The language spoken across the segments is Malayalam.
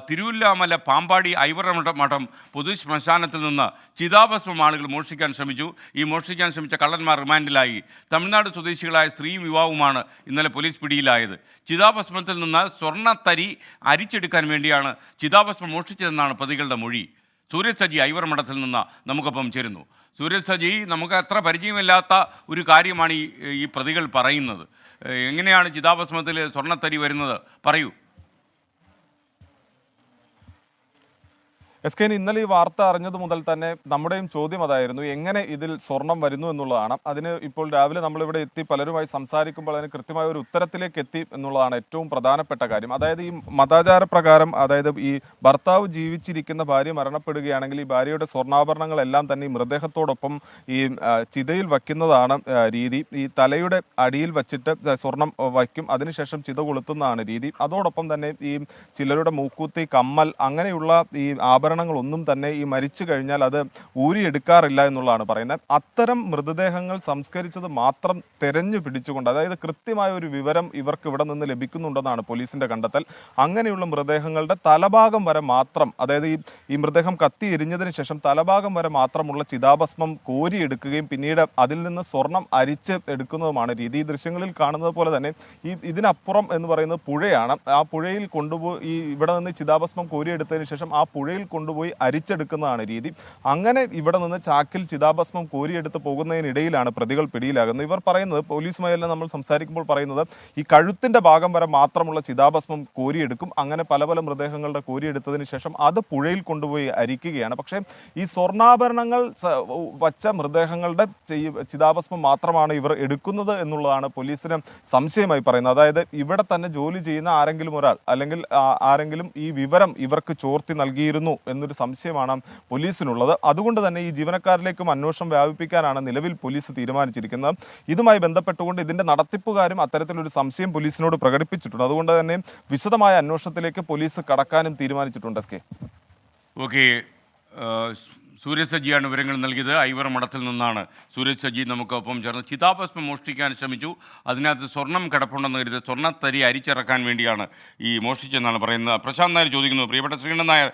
തിരുവല്ലാമല പാമ്പാടി ഐവറമഠം പൊതു ശ്മശാനത്തിൽ നിന്ന് ചിതാഭസ്മം ആളുകൾ മോഷ്ടിക്കാൻ ശ്രമിച്ചു. ഈ മോഷ്ടിക്കാൻ ശ്രമിച്ച കള്ളന്മാർ റിമാൻഡിലായി. തമിഴ്നാട് സ്വദേശികളായ സ്ത്രീയും യുവാവുമാണ് ഇന്നലെ പോലീസ് പിടിയിലായത്. ചിതാഭസ്മത്തിൽ നിന്ന് സ്വർണ്ണത്തരി അരിച്ചെടുക്കാൻ വേണ്ടിയാണ് ചിതാഭസ്മം മോഷ്ടിച്ചതെന്നാണ് പ്രതികളുടെ മൊഴി. സൂരജ് സജി ഐവറമഠത്തിൽ നിന്ന് നമുക്കൊപ്പം ചേരുന്നു. സൂരജ് സജി, നമുക്ക് അത്ര പരിചയമില്ലാത്ത ഒരു കാര്യമാണ് ഈ പ്രതികൾ പറയുന്നത്. എങ്ങനെയാണ് ചിതാഭസ്മത്തിൽ സ്വർണ്ണത്തരി വരുന്നത്? പറയൂ. എസ് കെ, ഇന്നലെ ഈ വാർത്ത അറിഞ്ഞത് മുതൽ തന്നെ നമ്മുടെയും ചോദ്യം അതായിരുന്നു, എങ്ങനെ ഇതിൽ സ്വർണം വരുന്നു എന്നുള്ളതാണ്. അതിന് ഇപ്പോൾ രാവിലെ നമ്മളിവിടെ എത്തി പലരുമായി സംസാരിക്കുമ്പോൾ അതിന് കൃത്യമായ ഒരു ഉത്തരത്തിലേക്ക് എത്തി എന്നുള്ളതാണ് ഏറ്റവും പ്രധാനപ്പെട്ട കാര്യം. അതായത് ഈ മതാചാര പ്രകാരം, അതായത് ഈ ഭർത്താവ് ജീവിച്ചിരിക്കുന്ന ഭാര്യ മരണപ്പെടുകയാണെങ്കിൽ ഈ ഭാര്യയുടെ സ്വർണ്ണാഭരണങ്ങളെല്ലാം തന്നെ ഈ മൃതദേഹത്തോടൊപ്പം ഈ ചിതയിൽ വയ്ക്കുന്നതാണ് രീതി. ഈ തലയുടെ അടിയിൽ വച്ചിട്ട് സ്വർണം വയ്ക്കും, അതിനുശേഷം ചിത കൊളുത്തുന്നതാണ് രീതി. അതോടൊപ്പം തന്നെ ഈ ചിലരുടെ മൂക്കൂത്തി, കമ്മൽ, അങ്ങനെയുള്ള ഈ ആഭരണങ്ങളൊന്നും തന്നെ ഈ മരിച്ചു കഴിഞ്ഞാൽ അത് ഊരിയെടുക്കാറില്ല എന്നുള്ളതാണ് പറയുന്നത്. അത്തരം മൃതദേഹങ്ങൾ സംസ്കരിച്ചത് മാത്രം തെരഞ്ഞു പിടിച്ചുകൊണ്ട്, അതായത് കൃത്യമായ ഒരു വിവരം ഇവർക്ക് ഇവിടെ നിന്ന് ലഭിക്കുന്നുണ്ടെന്നാണ് പോലീസിന്റെ കണ്ടെത്തൽ. അങ്ങനെയുള്ള മൃതദേഹങ്ങളുടെ തലഭാഗം വരെ മാത്രം, അതായത് ഈ മൃതദേഹം കത്തി എരിഞ്ഞതിന് ശേഷം തലഭാഗം വരെ മാത്രമുള്ള ചിതാഭസ്മം കോരിയെടുക്കുകയും പിന്നീട് അതിൽ നിന്ന് സ്വർണം അരിച്ച് എടുക്കുന്നതുമാണ് രീതി. ഈ ദൃശ്യങ്ങളിൽ കാണുന്നത് പോലെ തന്നെ ഇതിനപ്പുറം എന്ന് പറയുന്നത് പുഴയാണ്. ആ പുഴയിൽ കൊണ്ടുപോയി ഇവിടെ നിന്ന് ചിതാഭസ്മം കോരിയെടുത്തതിന് ശേഷം ആ പുഴയിൽ കൊണ്ടുപോയി അരിച്ചെടുക്കുന്നതാണ് രീതി. അങ്ങനെ ഇവിടെ നിന്ന് ചാക്കിൽ ചിതാഭസ്മം കോരിയെടുത്ത് പോകുന്നതിനിടയിലാണ് പ്രതികൾ പിടിയിലാകുന്നത്. ഇവർ പറയുന്നത്, പോലീസുമായെല്ലാം നമ്മൾ സംസാരിക്കുമ്പോൾ പറയുന്നത്, ഈ കഴുത്തിന്റെ ഭാഗം വരെ മാത്രമുള്ള ചിതാഭസ്മം കോരിയെടുക്കും. അങ്ങനെ പല പല മൃതദേഹങ്ങളുടെ കോരിയെടുത്തതിന് ശേഷം അത് പുഴയിൽ കൊണ്ടുപോയി അരിക്കുകയാണ്. പക്ഷേ ഈ സ്വർണ്ണാഭരണങ്ങൾ വച്ച മൃതദേഹങ്ങളുടെ ചിതാഭസ്മം മാത്രമാണ് ഇവർ എടുക്കുന്നത് എന്നുള്ളതാണ് പോലീസിന് സംശയമായി പറയുന്നത്. അതായത് ഇവിടെ തന്നെ ജോലി ചെയ്യുന്ന ആരെങ്കിലും ഒരാൾ അല്ലെങ്കിൽ ആരെങ്കിലും ഈ വിവരം ഇവർക്ക് ചോർത്തി നൽകിയിരുന്നു എന്നൊരു സംശയമാണ് പോലീസിനുള്ളത്. അതുകൊണ്ട് തന്നെ ഈ ജീവനക്കാരിലേക്കും അന്വേഷണം വ്യാപിപ്പിക്കാനാണ് നിലവിൽ പോലീസ് തീരുമാനിച്ചിരിക്കുന്നത്. ഇതുമായി ബന്ധപ്പെട്ടുകൊണ്ട് ഇതിന്റെ നടത്തിപ്പുകാരും അത്തരത്തിലൊരു സംശയം പോലീസിനോട് പ്രകടിപ്പിച്ചിട്ടുണ്ട്. അതുകൊണ്ട് തന്നെ വിശദമായ അന്വേഷണത്തിലേക്ക് പോലീസ് കടക്കാനും തീരുമാനിച്ചിട്ടുണ്ട്. ഓക്കെ, സൂരജ് സജിയാണ് വിവരങ്ങൾ നൽകിയത്. ഐവറമഠത്തിൽ നിന്നാണ് സൂരജ് സജി നമുക്കൊപ്പം ചേർന്ന്. ചിതാഭസ്മം മോഷ്ടിക്കാൻ ശ്രമിച്ചു, അതിനകത്ത് സ്വർണം കിടപ്പുണ്ടെന്ന് കരുതി സ്വർണ്ണത്തരി അരിച്ചിറക്കാൻ വേണ്ടിയാണ് ഈ മോഷ്ടിച്ചെന്നാണ് പറയുന്നത്. പ്രശാന്ത് നായർ ചോദിക്കുന്നു, പ്രിയപ്പെട്ട ശ്രീകണ്ഠൻ നായർ,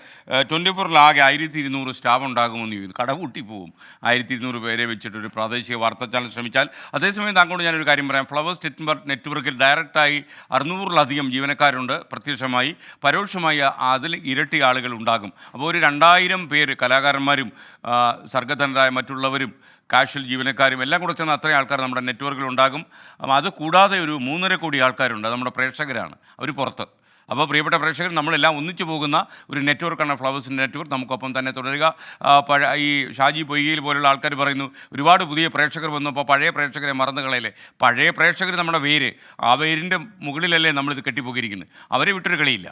24 ആകെ 1200 സ്റ്റാഫ് ഉണ്ടാകുമെന്ന് ചോദിക്കുന്നു. കടകൂട്ടി പോവും 1200 പേരെ വെച്ചിട്ട് ഒരു പ്രാദേശിക വാർത്താ ചാനൽ ശ്രമിച്ചാൽ. അതേസമയം താങ്കളോട് ഞാനൊരു കാര്യം പറയാം. ഫ്ലവേഴ്സ് നെറ്റ്വർക്കിൽ ഡയറക്റ്റായി 600-ലധികം ജീവനക്കാരുണ്ട്. പ്രത്യക്ഷമായി പരോക്ഷമായി അതിൽ ഇരട്ടി ആളുകൾ ഉണ്ടാകും. അപ്പോൾ ഒരു 2000 പേര്, കലാകാരന്മാരും സർഗധനരായ മറ്റുള്ളവരും കാഷ്വൽ ജീവനക്കാരും എല്ലാം കൂടെ ചേർന്ന് അത്രയും ആൾക്കാർ നമ്മുടെ നെറ്റ്വർക്കിൽ ഉണ്ടാകും. അത് കൂടാതെ ഒരു 3.5 കോടി ആൾക്കാരുണ്ട്, നമ്മുടെ പ്രേക്ഷകരാണ്, അവർ പുറത്ത്. അപ്പോൾ പ്രിയപ്പെട്ട പ്രേക്ഷകർ, നമ്മളെല്ലാം ഒന്നിച്ചു പോകുന്ന ഒരു നെറ്റ്വർക്കാണ് ഫ്ലവേഴ്സിൻ്റെ നെറ്റ്വർക്ക്. നമുക്കൊപ്പം തന്നെ തുടരുക. ഈ ഷാജി പൊയ്കയിൽ പോലുള്ള ആൾക്കാർ പറയുന്നു, ഒരുപാട് പുതിയ പ്രേക്ഷകർ വന്നപ്പോൾ പഴയ പ്രേക്ഷകരെ മറന്നു കളയല്ലേ. പഴയ പ്രേക്ഷകർ നമ്മുടെ വേര്, ആ വേരിൻ്റെ മുകളിലല്ലേ നമ്മളിത് കെട്ടിപ്പോക്കിയിരിക്കുന്നത്. അവരെ വിട്ടൊരു കളിയില്ല.